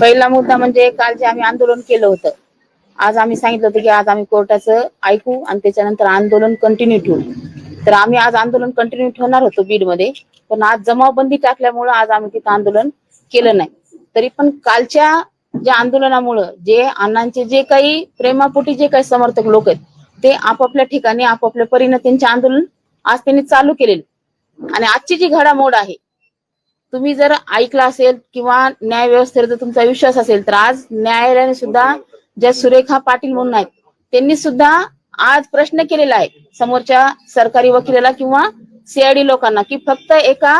पहिला मुद्दा म्हणजे काल जे आम्ही आंदोलन केलं होतं, आज आम्ही सांगितलं होतं की आज आम्ही कोर्टाचं ऐकू आणि त्याच्यानंतर आंदोलन कंटिन्यू ठेवू. तर आम्ही आज आंदोलन कंटिन्यू ठेवणार होतो बीडमध्ये, पण आज जमावबंदी टाकल्यामुळं आज आम्ही तिथं आंदोलन केलं नाही. तरी पण कालच्या ज्या आंदोलनामुळं जे अण्णांचे जे काही प्रेमापोटी जे काही समर्थक लोक आहेत ते आपापल्या ठिकाणी आपापल्या परीने त्यांचे आंदोलन आज त्यांनी चालू केलेले. आणि आजची जी घडामोड आहे, तुम्ही जर ऐकला असेल किंवा न्याय व्यवस्थेवर जर तुमचा विश्वास असेल तर आज न्यायालयाने सुद्धा ज्या सुरेखा पाटील म्हणून आहेत त्यांनी सुद्धा आज प्रश्न केलेला आहे समोरच्या सरकारी वकिलाला किंवा सीआयडी लोकांना की फक्त एका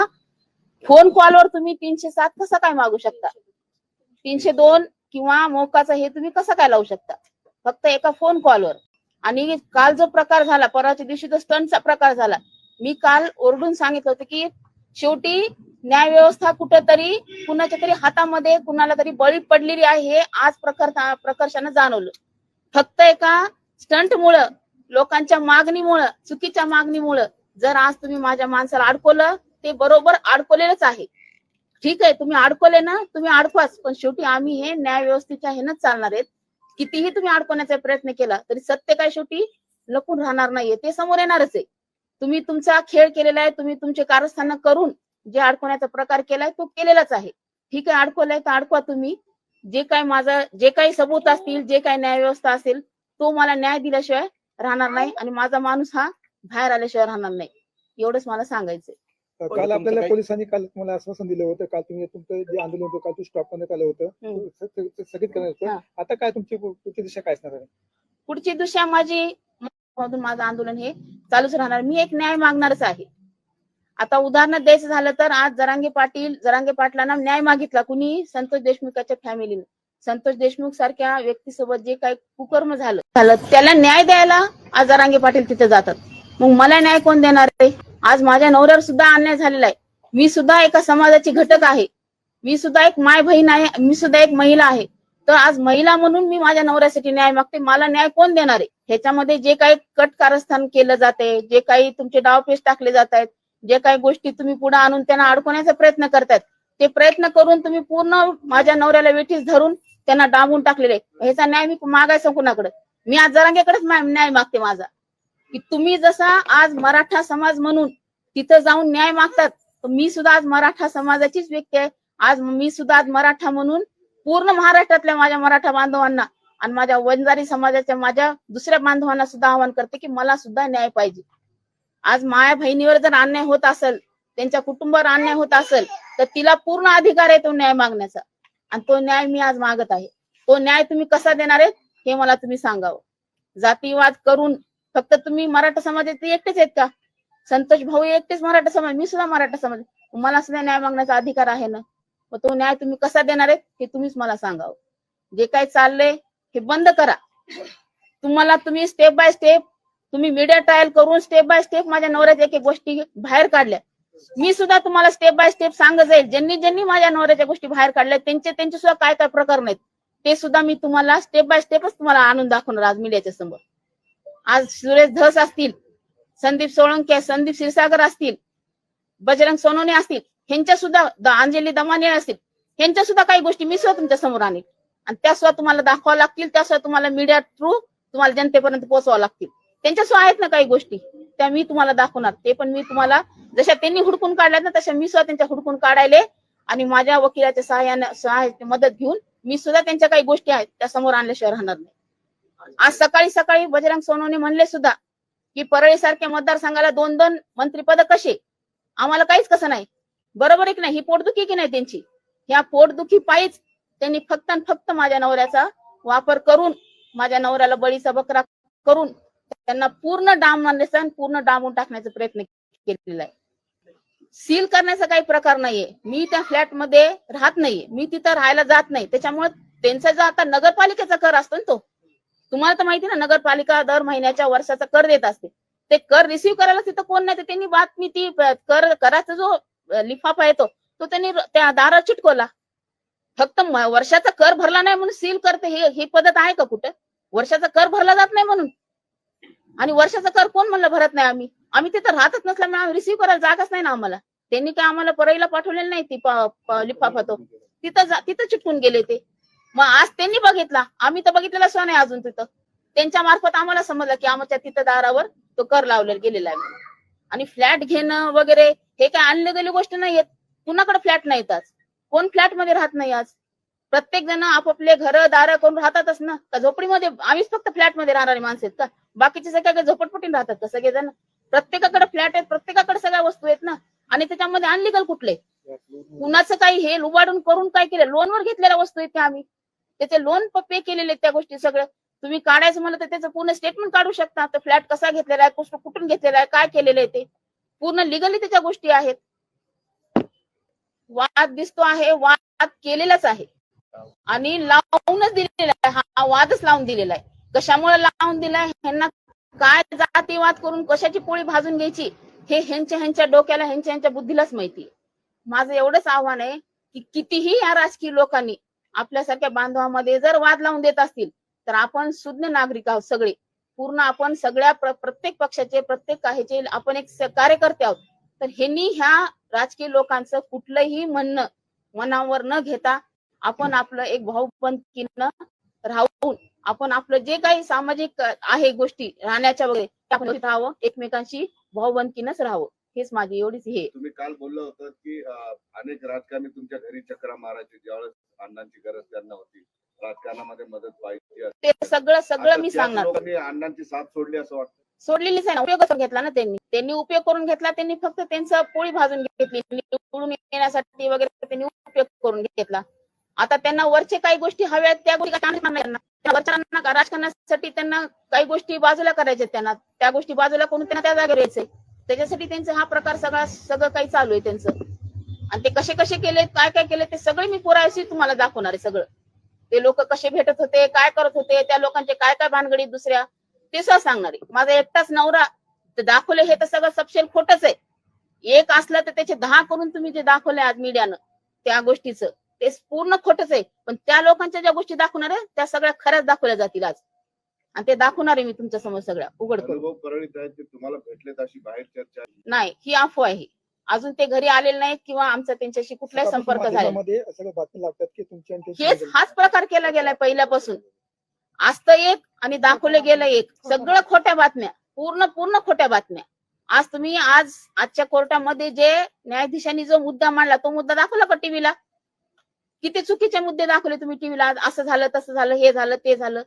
फोन कॉलवर तुम्ही 307 कसं काय मागू शकता, 302 किंवा मोक्काचा हे तुम्ही कसं काय लावू शकता फक्त एका फोन कॉलवर. आणि काल जो प्रकार झाला, परवाच्या दिवशी जो स्टंटचा प्रकार झाला, मी काल ओरडून सांगितलं होतं की शेवटी न्याय व्यवस्था कुठेतरी कुणाच्या तरी हातामध्ये कुणाला तरी बळी पडलेली आहे हे आज प्रकर्षानं जाणवलं. फक्त एका स्टंटमुळं, लोकांच्या मागणीमुळं, चुकीच्या मागणीमुळं जर आज तुम्ही माझ्या माणसाला अडकवलं, ते बरोबर अडकवलेलंच आहे. ठीक आहे, तुम्ही अडकवले ना, तुम्ही अडकवाच, पण शेवटी आम्ही हे न्याय व्यवस्थेच्या हेनच चालणार आहेत. कितीही तुम्ही अडकवण्याचा प्रयत्न केला तरी सत्य काय शेवटी लपून राहणार नाहीये, ते समोर येणारच आहे. तुम्ही तुमचा खेळ केलेला आहे, तुम्ही तुमचे कारस्थान करून जे अडकवण्याचा प्रकार केलाय तो केलेलाच आहे. ठीक आहे, अडकवलाय तर अडकवा तुम्ही. जे काही सबूत असतील, जे काही न्याय व्यवस्था असेल, तो मला न्याय दिल्याशिवाय राहणार नाही आणि माझा माणूस हा बाहेर आल्याशिवाय राहणार नाही. एवढंच मला सांगायचंय. काल आपल्याला पोलिसांनी काल तुम्हाला आश्वासन दिलं होतं, काल तुम्ही तुमचं जे आंदोलन होतं काल स्टॉप करण्यात आलं होतं, स्थगित करण्यात होतं. आता काय तुमची पुढची दिशा काय असणार आहे? पुढची दिशा माझी माझं आंदोलन हे चालूच राहणार. मी एक न्याय मागणारच आहे. आता उदाहरण द्यायचं झालं तर आज जरांगे पाटलांना न्याय मागितला कुणी, संतोष देशमुखाच्या फॅमिलीने. संतोष देशमुख सारख्या व्यक्तीसोबत जे काही कुकर्म झालं त्याला न्याय द्यायला आज जरांगे पाटील तिथे जातात. मग मला न्याय कोण देणार आहे? आज माझ्या नवऱ्यावर सुद्धा अन्याय झालेला आहे. मी सुद्धा एका समाजाची घटक आहे, मी सुद्धा एक माय बहीण आहे, मी सुद्धा एक महिला आहे. तर आज महिला म्हणून मी माझ्या नवऱ्यासाठी न्याय मागते. मला न्याय कोण देणार आहे? ह्याच्यामध्ये जे काही कट कारस्थान केलं जाते, जे काही तुमचे डावपेच टाकले जात आहेत, जे काही गोष्टी तुम्ही पुढे आणून त्यांना अडकवण्याचा प्रयत्न करतायत, ते प्रयत्न करून तुम्ही पूर्ण माझ्या नवऱ्याला वेठीस धरून त्यांना डांबून टाकलेले. ह्याचा न्याय मी मागायचा कुणाकडे? मी आज जरांगेकडेच न्याय मागते माझा, की तुम्ही जसा आज मराठा समाज म्हणून तिथं जाऊन न्याय मागतात, तर मी सुद्धा आज मराठा समाजाचीच व्यक्ती आहे. आज मी सुद्धा आज मराठा म्हणून पूर्ण महाराष्ट्रातल्या माझ्या मराठा बांधवांना आणि माझ्या वंजारी समाजाच्या माझ्या दुसऱ्या बांधवांना सुद्धा आवाहन करते की मला सुद्धा न्याय पाहिजे. आज माया बहिणीवर जर अन्याय होत असेल, त्यांच्या कुटुंबावर अन्याय होत असेल, तर तिला पूर्ण अधिकार आहे तो न्याय मागण्याचा, आणि तो न्याय मी आज मागत आहे. तो न्याय तुम्ही कसा देणार आहे हे मला तुम्ही सांगावं. जातीवाद करून फक्त तुम्ही मराठा समाजाचे एकटेच आहेत का? संतोष भाऊ एकटेच मराठा समाज, मी सुद्धा मराठा समाज, मला सुद्धा न्याय मागण्याचा अधिकार आहे ना. मग तो न्याय तुम्ही कसा देणार आहे हे तुम्हीच मला सांगावं. जे काही चाललंय हे बंद करा. तुम्ही स्टेप बाय स्टेप तुम्ही मीडिया ट्रायल करून स्टेप बाय स्टेप माझ्या नवऱ्याच्या एक गोष्टी बाहेर काढल्या. मी सुद्धा तुम्हाला स्टेप बाय स्टेप सांगत जाईल. ज्यांनी माझ्या नवऱ्याच्या गोष्टी बाहेर काढल्या त्यांचे सुद्धा काय काय प्रकरण आहेत ते सुद्धा मी तुम्हाला स्टेप बाय स्टेपच तुम्हाला आणून दाखवणार आज मीडियाच्या समोर. आज सुरेश धस असतील, संदीप सोळंके, संदीप क्षीरसागर असतील, बजरंग सोनवणे असतील, ह्यांच्या सुद्धा अंजली दमाने असतील, ह्यांच्या सुद्धा काही गोष्टी मी सुद्धा तुमच्या समोर आणेल आणि त्या सुद्धा तुम्हाला दाखवावं लागतील. त्या सुद्धा तुम्हाला मीडिया थ्रू तुम्हाला जनतेपर्यंत पोहोचवावं लागतील. त्यांच्या सुद्धा आहेत ना काही गोष्टी, त्या मी तुम्हाला दाखवणार. ते पण मी तुम्हाला जशा त्यांनी हुडकून काढल्यात ना तशा मी सुद्धा त्यांच्या हुडकून काढायले आणि माझ्या वकिलाच्या सहाय्याने मदत घेऊन मी सुद्धा त्यांच्या काही गोष्टी आहेत त्या समोर आणल्याशिवाय राहणार नाही. आज सकाळी बजरंग सोनवणे म्हणले सुद्धा की परळी सारख्या मतदारसंघाला 2-2 मंत्रिपद कसे, आम्हाला काहीच कसं नाही. बरोबर आहे की नाही? ही पोटदुखी की नाही त्यांची? ह्या पोटदुखी पायीच त्यांनी फक्त आणि फक्त माझ्या नवऱ्याचा वापर करून माझ्या नवऱ्याला बळीचा बकरा करून त्यांना पूर्ण पूर्ण डांबून टाकण्याचा प्रयत्न केलेला आहे. सील करण्याचा काही प्रकार नाहीये. मी त्या फ्लॅटमध्ये राहत नाहीये, मी तिथं राहायला जात नाही. त्याच्यामुळे त्यांचा जो आता नगरपालिकेचा कर असतो ना, तो तुम्हाला तर माहिती ना, नगरपालिका दर महिन्याच्या वर्षाचा कर देत असते. ते कर रिसिव्ह करायला तिथं कोण नाही. त्यांनी बातमी ती कराचा जो लिफाफा येतो तो त्यांनी त्या दारावर चिटकवला. फक्त वर्षाचा कर भरला नाही म्हणून सील करते ही पद्धत आहे का कुठं? वर्षाचा कर भरला जात नाही म्हणून, आणि वर्षाचा कर कोण म्हणलं भरत नाही. आम्ही तिथं राहतच नसल्यामुळे आम्ही रिसिव्ह करायला जागाच नाही ना आम्हाला. त्यांनी काय आम्हाला परळीला पाठवलेलं नाही ती लिफाफा, तो तिथं चिटकून गेले ते. मग आज त्यांनी बघितला, आम्ही तर बघितलेला सुद्धा नाही अजून तिथं. त्यांच्या मार्फत आम्हाला समजलं की आमच्या तिथं दारावर तो कर लावलेला गेलेला आहे म्हणून. आणि फ्लॅट घेणं वगैरे हे काय अनलिगली गोष्ट नाहीयेत. कुणाकडे फ्लॅट नाहीत आज, कोण फ्लॅट मध्ये राहत नाही आज. प्रत्येक जण आपापले घर दार करून राहतातच ना. का झोपडीमध्ये आम्हीच फक्त फ्लॅट मध्ये राहणारे माणसं आहेत का? बाकीचे सगळे झोपडपट्टीने राहतात का सगळेजण? प्रत्येकाकडे फ्लॅट आहेत, प्रत्येकाकडे सगळ्या वस्तू आहेत ना. आणि त्याच्यामध्ये अनलिगल कुठले? कुणाचं काही हे लुबाडून करून काय केलं? लोनवर घेतलेल्या वस्तू आहेत त्या आम्ही, त्याचे लोन पे केलेले आहेत त्या गोष्टी सगळं. तुम्ही काढायचं म्हणलं तर त्याचं पूर्ण स्टेटमेंट काढू शकता. तर फ्लॅट कसा घेतलेला आहे, कुठून घेतलेला आहे, काय केलेलं आहे ते पूर्ण लिगली त्याच्या गोष्टी आहेत. वाद दिसतो आहे, वाद केलेलाच आहे आणि लावूनच दिलेला आहे. हा वादच लावून दिलेला आहे. कशामुळे लावून दिलाय? ह्यांना काय जातीवाद करून कशाची पोळी भाजून घ्यायची हे ह्यांच्या डोक्याला, ह्यांच्या बुद्धीलाच माहिती. माझं एवढंच आव्हान आहे की कितीही या राजकीय लोकांनी आपल्यासारख्या बांधवामध्ये जर वाद लावून देत असतील तर आपण सुज्ञ नागरिक आहोत सगळे. पूर्ण आपण सगळ्या प्रत्येक पक्षाचे, प्रत्येक काहीचे आपण एक कार्यकर्ते आहोत. तर ह्यांनी ह्या राजकीय लोकांचं कुठलंही म्हणणं मनावर न घेता आपण आपलं एक भाऊबंदकीनं राहून आपण आपलं जे काही सामाजिक आहे गोष्टी राहण्याच्या वगैरे आपण राहावं, एकमेकांशी भाऊबंदकीनंच राहावं. हेच माझी एवढीच हे. तुम्ही काल बोलला होता की अनेक राजकारणी तुमच्या घरी चक्रा मारायचे ज्यावेळेस अण्णांची गरज त्यांना होती, राजकारणामध्ये मदत पाहिजे, ते सगळं मी सांगणार. लोकांनी अण्णांची साथ सोडली असं वाटतं? सोडलेलीच आहे ना. उपयोग करून घेतला ना त्यांनी उपयोग करून घेतला. त्यांनी फक्त त्यांचं पोळी भाजून घेतली, निवडून येण्यासाठी वगैरे त्यांनी उपयोग करून घेतला. आता त्यांना वरचे काही गोष्टी हव्यात, त्या गोष्टी वरच्या राजकारणासाठी त्यांना काही गोष्टी बाजूला करायच्या, त्यांना त्या गोष्टी बाजूला करून त्यांना त्या जागेवर यायचंय. त्याच्यासाठी त्यांचा हा प्रकार सगळं काही चालू आहे त्यांचं. आणि ते कसे केले, काय केले ते सगळे मी पुराव्याशी तुम्हाला दाखवणार आहे. सगळं ते लोक कसे भेटत होते, काय करत होते, त्या लोकांचे काय भानगडी दुसऱ्या ते सगळं सांगणार आहे. माझा एकटाच नवरा ते दाखवले हे तर सगळं सपशेल खोटच आहे. एक असलं तर त्याचे 10 करून तुम्ही जे दाखवले आज मीडियानं त्या गोष्टीचं ते पूर्ण खोटच आहे. पण त्या लोकांच्या ज्या गोष्टी दाखवणार आहे त्या सगळ्या खऱ्याच दाखवल्या जातील आज. आणि ते दाखवणार आहे मी तुमच्या समोर सगळ्या उघड करून. तुम्हाला भेटलेत अशी बाहेर चर्चा नाही, ही अफवा आहे. अजून ते घरी आलेले नाहीत किंवा आमचा त्यांच्याशी कुठलाही संपर्क झाला. हाच प्रकार केला गेलाय पहिल्यापासून. असतं एक आणि दाखवलं गेलं एक. सगळं खोट्या बातम्या, पूर्ण खोट्या बातम्या. आज तुम्ही आजच्या कोर्टामध्ये जे न्यायाधीशांनी जो मुद्दा मांडला तो मुद्दा दाखवला का टीव्हीला? किती चुकीचे मुद्दे दाखवले तुम्ही टीव्हीला. असं झालं, तसं झालं, हे झालं, ते झालं.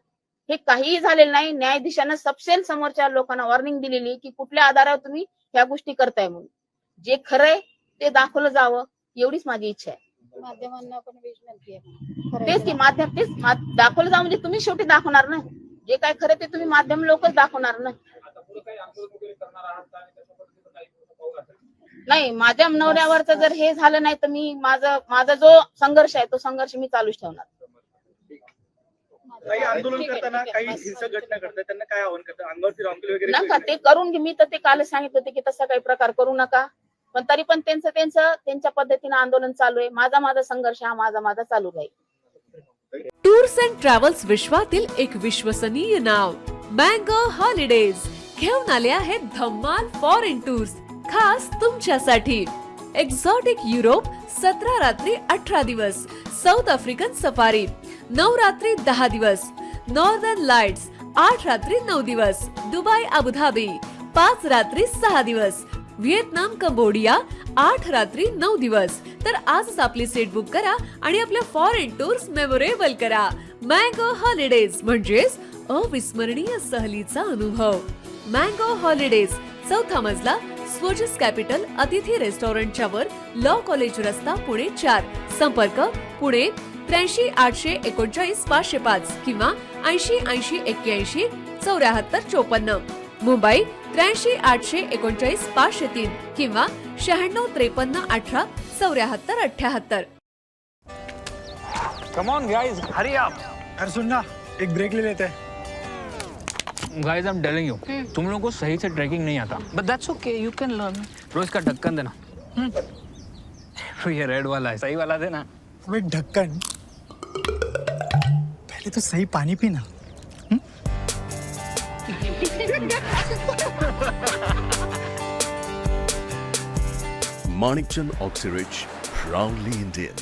हे काहीही झालेलं नाही. न्यायाधीशानं सपशेल समोरच्या लोकांना वॉर्निंग दिलेली की कुठल्या आधारावर तुम्ही ह्या गोष्टी करताय म्हणून. जे खरंय ते दाखवलं जावं एवढीच माझी इच्छा आहे. माध्यमांना पण विनंती आहे तेच की माध्यम तेच दाखवलं जावं म्हणजे तुम्ही शेवटी दाखवणार ना. जे काय खरं ते तुम्ही माध्यम लोकच दाखवणार ना. नाही, माझ्या नवऱ्यावरच जर हे झालं नाही तर मी माझा जो संघर्ष आहे तो संघर्ष मी चालूच ठेवणार. काही आंदोलन करताना काही हिंसक घटना घडतात त्यांना काय आव्हान करतात? अंगावरती रॉकेल वगैरे नका ते करून घे. मी तर ते कालच सांगितलं होते की तसा काही प्रकार करू नका. पण तरी पण त्यांच्या पद्धतीने आंदोलन चालू आहे. माझा संघर्ष हा माझा चालू राहील. टूर्स अँड ट्रॅव्हल्स विश्वातील एक विश्वसनीय नाव मँगो हॉलिडेज घेऊन आले आहेत धम्माल फॉरेन टूर्स खास तुमच्यासाठी. एक्झॉटिक युरोप 17 रात्री 18 दिवस, साऊथ आफ्रिकन सफारी 9 रात्री 10 दिवस, नॉर्दर्न लाईट्स 8 रात्री 9 दिवस, दुबई अबुधाबी 5 रात्री 6 दिवस, व्हिएतनाम कंबोडिया 8 रात्री 9 दिवस. तर आजच आपली सीट बुक करा आणि आपल्या फॉरेन टूर्स मेमोरेबल करा. मँगो हॉलिडेज म्हणजेच अविस्मरणीय सहलीचा अनुभव. मँगो हॉलिडेज, 4था मजला, स्वोजस कॅपिटल अतिथी रेस्टॉरंटच्या वर, लॉ कॉलेज रस्ता, पुणे 4. संपर्क पुणे 83 839 505 किंवा 80 80 81 74 54. मुंबई 83 839 503 किंवा 96 53 18 74 78. Come on guys, hurry up. अरे सुन ना, एक ब्रेक ले लेते हैं. Guys, I'm telling you, तुम लोगों को सही से ट्रैकिंग नहीं आता. But that's okay, you can learn. रोज का ढक्कन देना. ये रेड वाला है, सही वाला देना. अबे ढक्कन, पहले तो सही पानी पीना. Manikchand Oxyrich, proudly Indian.